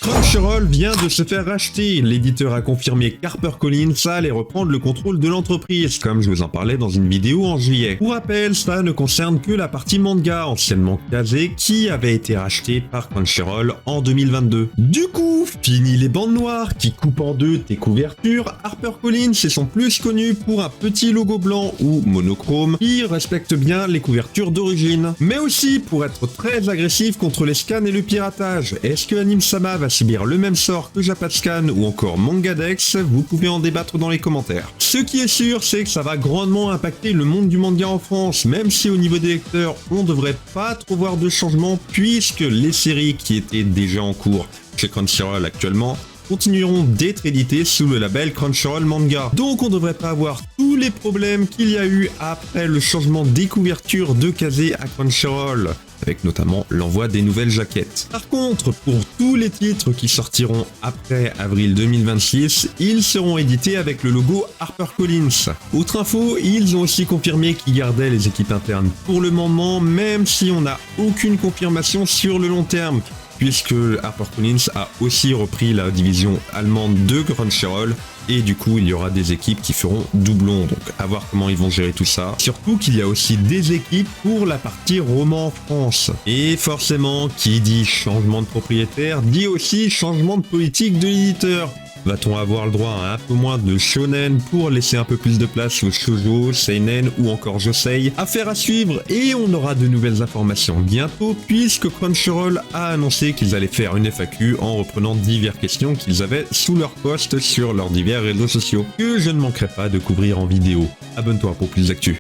Crunchyroll vient de se faire racheter. L'éditeur a confirmé qu'HarperCollins allait reprendre le contrôle de l'entreprise, comme je vous en parlais dans une vidéo en juillet. Pour rappel, ça ne concerne que la partie manga, anciennement Kazé, qui avait été rachetée par Crunchyroll en 2022. Du coup, fini les bandes noires qui coupent en deux tes couvertures, HarperCollins sont plus connus pour un petit logo blanc ou monochrome qui respecte bien les couvertures d'origine. Mais aussi pour être très agressif contre les scans et le piratage. Est-ce que Anime-sama va subir le même sort que Japatscan ou encore Mangadex? Vous pouvez en débattre dans les commentaires. Ce qui est sûr, c'est que ça va grandement impacter le monde du manga en France, même si au niveau des lecteurs, on devrait pas trop voir de changement puisque les séries qui étaient déjà en cours chez Crunchyroll actuellement continueront d'être éditées sous le label Crunchyroll Manga. Donc on devrait pas avoir tous les problèmes qu'il y a eu après le changement des couvertures de Kazé à Crunchyroll, avec notamment l'envoi des nouvelles jaquettes. Par contre, pour tous les titres qui sortiront après avril 2026, ils seront édités avec le logo HarperCollins. Autre info, ils ont aussi confirmé qu'ils gardaient les équipes internes pour le moment, même si on n'a aucune confirmation sur le long terme, puisque HarperCollins a aussi repris la division allemande de Crunchyroll, et du coup il y aura des équipes qui feront doublon, donc à voir comment ils vont gérer tout ça. Surtout qu'il y a aussi des équipes pour la partie roman France. Et forcément, qui dit changement de propriétaire, dit aussi changement de politique de l'éditeur. Va-t-on avoir le droit à un peu moins de shonen pour laisser un peu plus de place aux shoujo, seinen ou encore josei? Affaire à suivre, et on aura de nouvelles informations bientôt puisque Crunchyroll a annoncé qu'ils allaient faire une FAQ en reprenant diverses questions qu'ils avaient sous leur post sur leurs divers réseaux sociaux, que je ne manquerai pas de couvrir en vidéo. Abonne-toi pour plus d'actu.